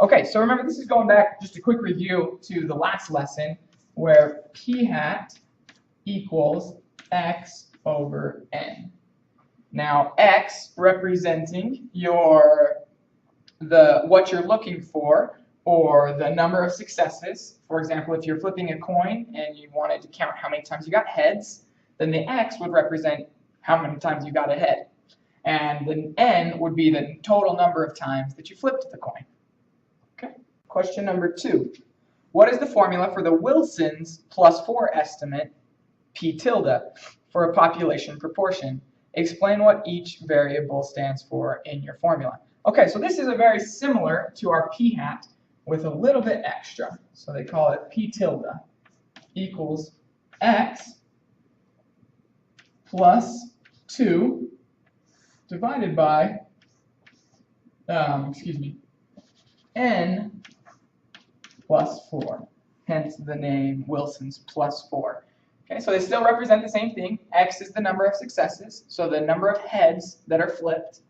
Okay, so remember, this is going back, just a quick review to the last lesson, where p hat equals x over n. Now, x representing what you're looking for, or the number of successes. For example, if you're flipping a coin and you wanted to count how many times you got heads, then the x would represent how many times you got a head. And the n would be the total number of times that you flipped the coin. Okay. Question number 2. What is the formula for the Wilson's +4 estimate, p tilde, for a population proportion? Explain what each variable stands for in your formula. Okay, so this is very similar to our p hat with a little bit extra. So they call it p tilde equals x plus 2 divided by, n plus 4. Hence the name Wilson's +4. Okay, so they still represent the same thing. X is the number of successes, so the number of heads that are flipped.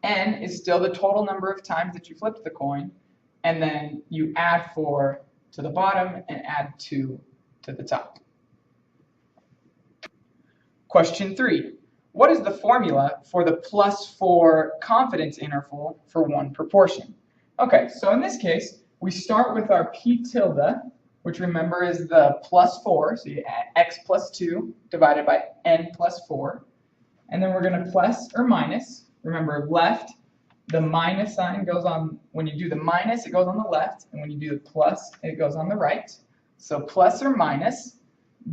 N is still the total number of times that you flipped the coin. And then you add 4 to the bottom and add 2 to the top. Question 3. What is the formula for the +4 confidence interval for one proportion? Okay, so in this case, we start with our p tilde, which remember is the +4, so you add x plus 2 divided by n plus 4. And then we're going to plus or minus. Remember, left, the minus sign goes on, when you do the minus, it goes on the left, and when you do the plus, it goes on the right. So plus or minus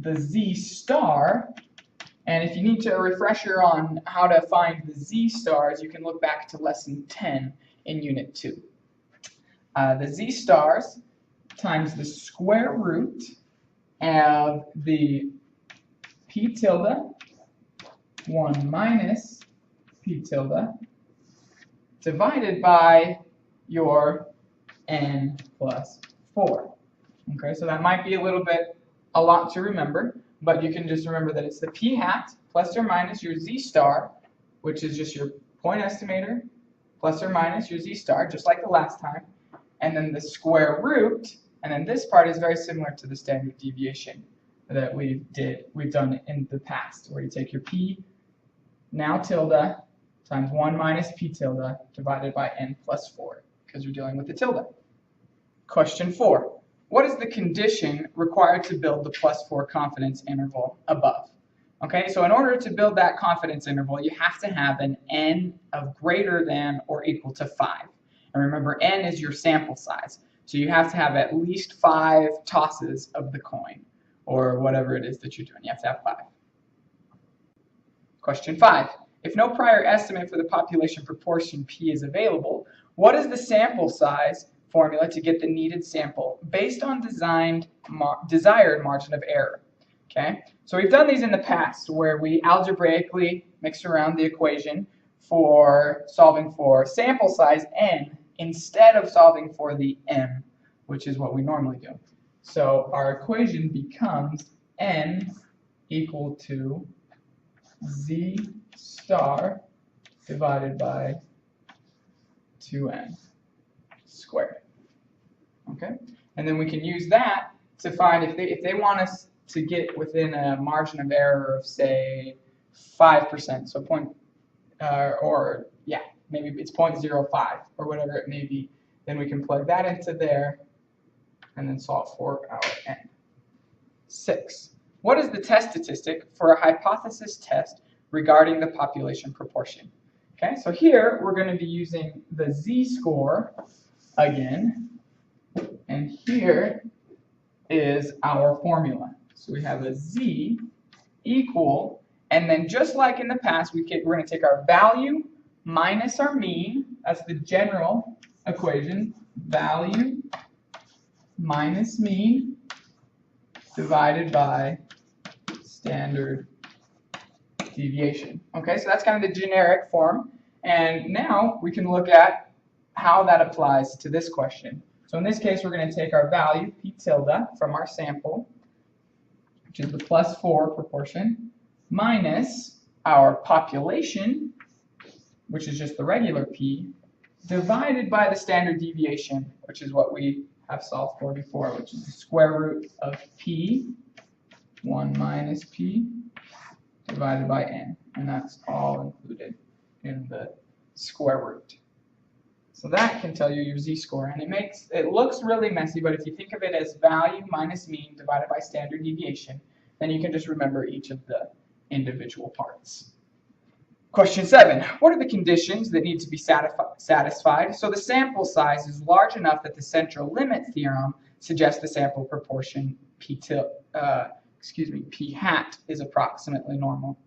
the z star, and if you need a refresher on how to find the z stars, you can look back to Lesson 10 in Unit 2. The z stars times the square root of the p tilde 1 minus p tilde divided by your n plus 4. Okay, so that might be a lot to remember, but you can just remember that it's the p hat plus or minus your z star, which is just your point estimator, plus or minus your z star, just like the last time, and then the square root, and then this part is very similar to the standard deviation that we've done in the past, where you take your p, now tilde, times 1 minus p tilde divided by n plus 4, because you're dealing with the tilde. Question 4. What is the condition required to build the +4 confidence interval above? Okay, so in order to build that confidence interval, you have to have an n of greater than or equal to 5. And remember, n is your sample size. So you have to have at least 5 tosses of the coin, or whatever it is that you're doing. You have to have 5. Question 5. If no prior estimate for the population proportion p is available, what is the sample size formula to get the needed sample based on desired margin of error? Okay, so we've done these in the past where we algebraically mix around the equation for solving for sample size n instead of solving for the m, which is what we normally do. So our equation becomes n equal to z star divided by 2n squared. Okay, and then we can use that to find if they want us to get within a margin of error of, say, 5%, so maybe it's 0.05 or whatever it may be, then we can plug that into there and then solve for our n. 6. What is the test statistic for a hypothesis test regarding the population proportion? Okay, so here we're going to be using the z-score again, and here is our formula. So we have a z equal, and then just like in the past, we're going to take our value minus our mean. That's the general equation. Value minus mean divided by standard deviation. Okay, so that's kind of the generic form. And now we can look at how that applies to this question. So in this case, we're going to take our value, p tilde, from our sample, which is the +4 proportion, minus our population, which is just the regular p, divided by the standard deviation, which is what we have solved for before, which is the square root of p, 1 minus p, divided by n. And that's all included in the square root. So that can tell you your z-score, and it looks really messy, but if you think of it as value minus mean divided by standard deviation, then you can just remember each of the individual parts. Question 7. What are the conditions that need to be satisfied so the sample size is large enough that the central limit theorem suggests the sample proportion p hat is approximately normal?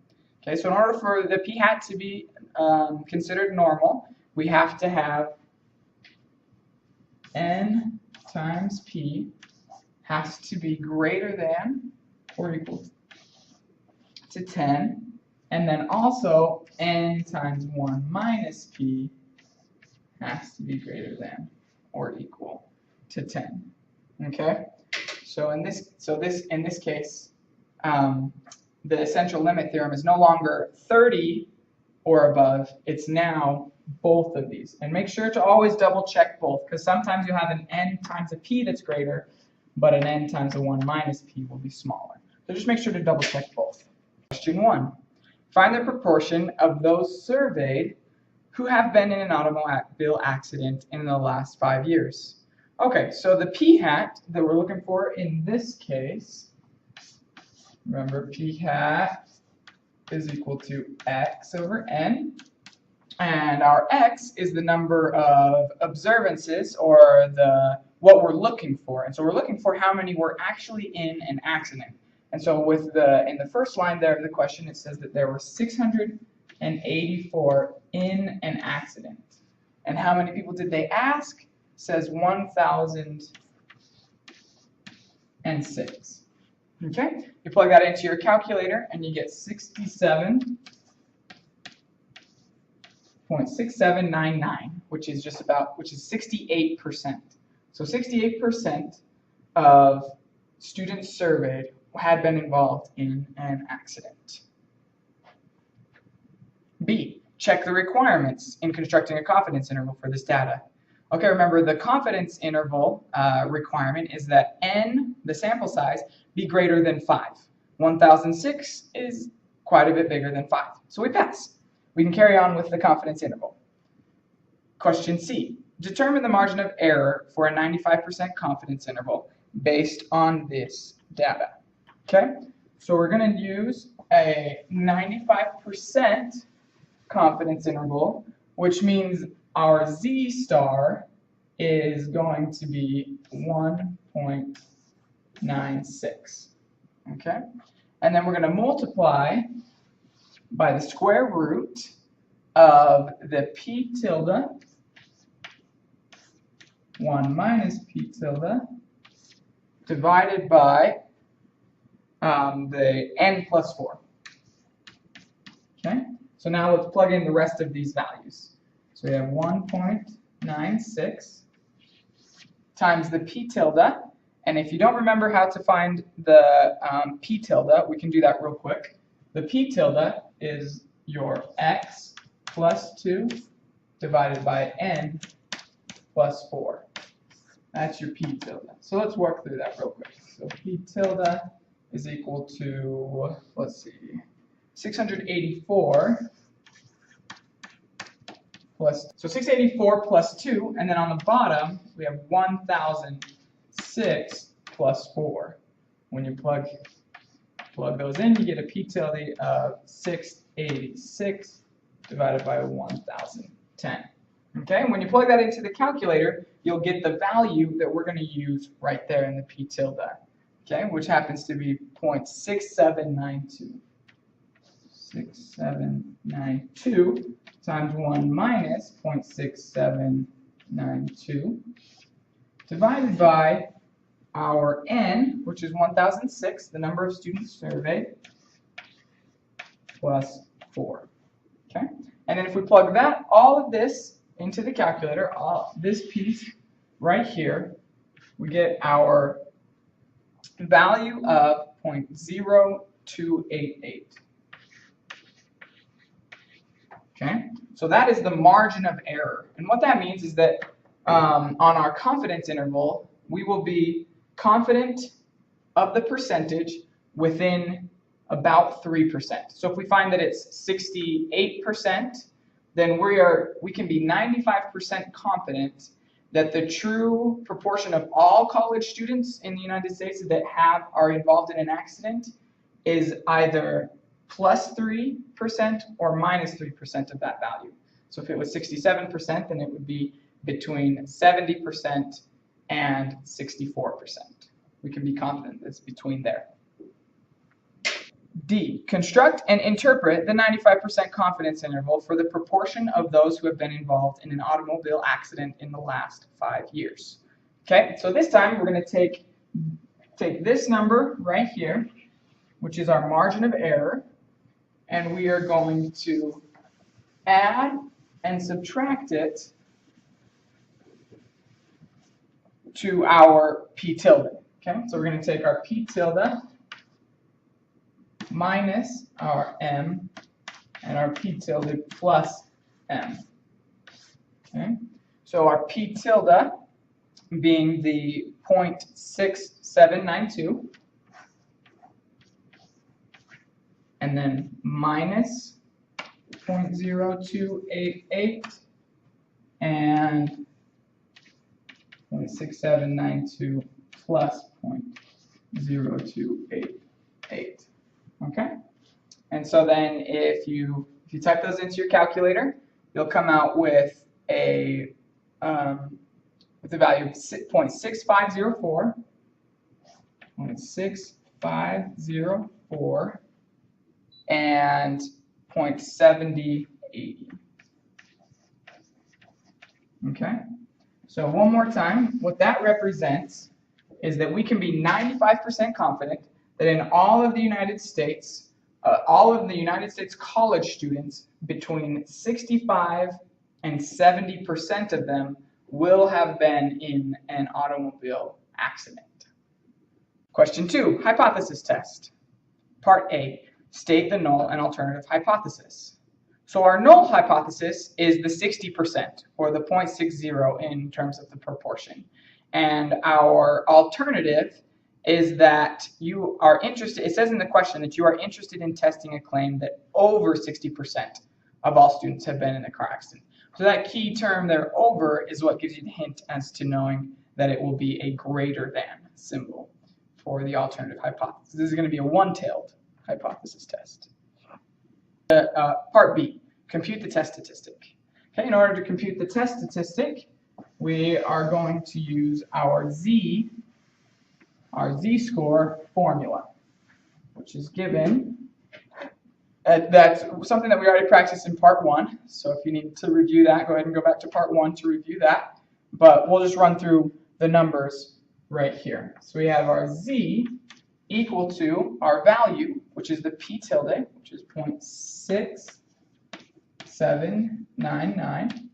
Okay, so in order for the p hat to be considered normal, we have to have n times p has to be greater than or equal to 10, and then also n times 1 minus p has to be greater than or equal to 10. Okay, so in this case, the central limit theorem is no longer 30 or above, it's now both of these. And make sure to always double check both, because sometimes you have an n times a p that's greater, but an n times a 1 minus p will be smaller. So just make sure to double check both. Question 1. Find the proportion of those surveyed who have been in an automobile accident in the last 5 years. Okay, so the p hat that we're looking for in this case, remember p hat is equal to x over n, and our x is the number of observances, or what we're looking for. And so we're looking for how many were actually in an accident. And so in the first line there of the question, it says that there were 684 in an accident. And how many people did they ask? It says 1,006. Okay? You plug that into your calculator and you get 67.6799, which is 68%. So 68% of students surveyed had been involved in an accident. B, check the requirements in constructing a confidence interval for this data. Okay, remember the confidence interval requirement is that n, the sample size, be greater than 5. 1006 is quite a bit bigger than 5. So we pass. We can carry on with the confidence interval. Question C, determine the margin of error for a 95% confidence interval based on this data. Okay, so we're going to use a 95% confidence interval, which means our z-star is going to be 1.96. Okay, and then we're going to multiply by the square root of the p tilde 1 minus p tilde divided by the n plus 4. Okay, so now let's plug in the rest of these values. So we have 1.96 times the p tilde, and if you don't remember how to find the p tilde, we can do that real quick. The p tilde is your x plus 2 divided by n plus 4. That's your p tilde. So let's work through that real quick. So p tilde is equal to, let's see, 684 plus, so 684 plus 2, and then on the bottom we have 1006 plus 4. When you plug those in, you get a p tilde of 686 divided by 1010. Okay, when you plug that into the calculator, you'll get the value that we're going to use right there in the p tilde. Okay, which happens to be 0.6792. 6792 times 1 minus 0.6792 divided by our n, which is 1006, the number of students surveyed, plus 4. Okay, and then if we plug that, all of this into the calculator, all this piece right here, we get our value of 0.0288. Okay, So that is the margin of error. And what that means is that on our confidence interval, we will be confident of the percentage within about 3%. So if we find that it's 68%, then we can be 95% confident that the true proportion of all college students in the United States that are involved in an accident is either plus 3% or minus 3% of that value. So if it was 67%, then it would be between 70% and 64%. We can be confident it's between there. D, construct and interpret the 95% confidence interval for the proportion of those who have been involved in an automobile accident in the last 5 years. Okay, so this time we're going to take this number right here, which is our margin of error, and we are going to add and subtract it to our p tilde. Okay, so we're going to take our p tilde minus our m and our p tilde plus m. Okay, so our p tilde being the 0.6792, and then minus 0.0288 and 0.6792 plus 0.0288. Okay, and so then if you type those into your calculator, you'll come out with the value of 0.6504, 0.6504, and 0.7080. Okay, so one more time, what that represents is that we can be 95% confident that in all of the United States college students, between 65 and 70% of them will have been in an automobile accident. Question 2, hypothesis test. Part A, state the null and alternative hypothesis. So our null hypothesis is the 60%, or the 0.60 in terms of the proportion. And our alternative is that you are interested, it says in the question that you are interested in testing a claim that over 60% of all students have been in a car accident. So that key term there, over, is what gives you the hint as to knowing that it will be a greater than symbol for the alternative hypothesis. This is going to be a one-tailed hypothesis test. Part B, compute the test statistic. Okay, in order to compute the test statistic, we are going to use our z-score formula, which is given. That's something that we already practiced in part 1. So if you need to review that, go ahead and go back to part 1 to review that. But we'll just run through the numbers right here. So we have our z equal to our value, which is the p tilde, which is 0.6799,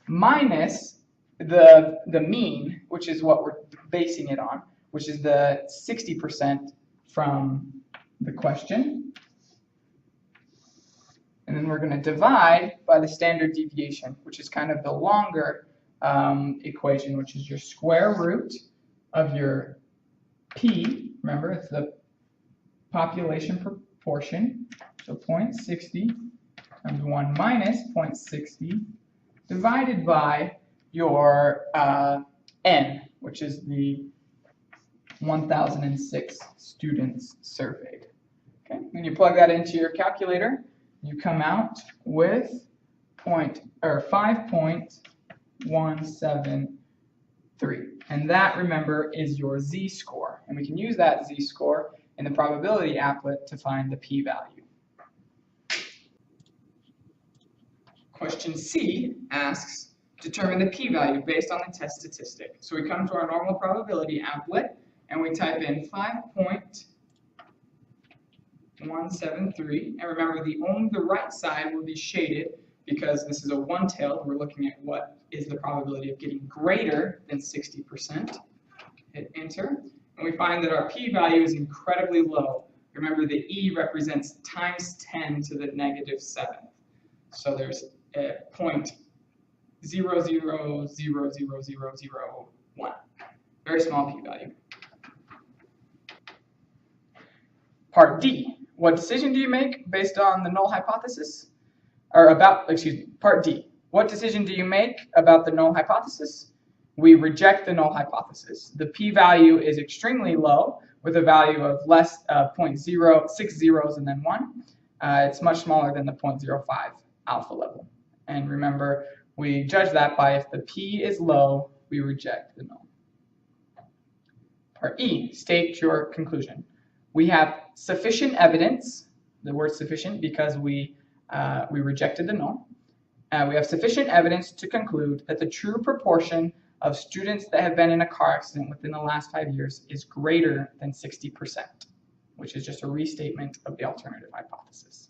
minus the mean, which is what we're basing it on, which is the 60% from the question. And then we're going to divide by the standard deviation, which is kind of the longer equation, which is your square root of your p. Remember, it's the population proportion. So 0.60 times 1 minus 0.60 divided by your n, which is the 1,006 students surveyed. Okay, when you plug that into your calculator, you come out with 5.173, and that, remember, is your z-score, and we can use that z-score in the probability applet to find the p-value. Question C asks, determine the p-value based on the test statistic. So we come to our normal probability applet, and we type in 5.173, and remember the right side will be shaded because this is a one-tailed. We're looking at what is the probability of getting greater than 60%. Hit enter, and we find that our p-value is incredibly low. Remember, the e represents times 10 to the -7th. So there's 0.00000001. Very small p-value. Part D. What decision do you make based on the null hypothesis? Part D. What decision do you make about the null hypothesis? We reject the null hypothesis. The p-value is extremely low, with a value of less 0.06 zeros and then 1. It's much smaller than the 0.05 alpha level. And remember, we judge that by if the p is low, we reject the null. Part E, state your conclusion. We have sufficient evidence, the word sufficient because we rejected the null. We have sufficient evidence to conclude that the true proportion of students that have been in a car accident within the last 5 years is greater than 60%, which is just a restatement of the alternative hypothesis.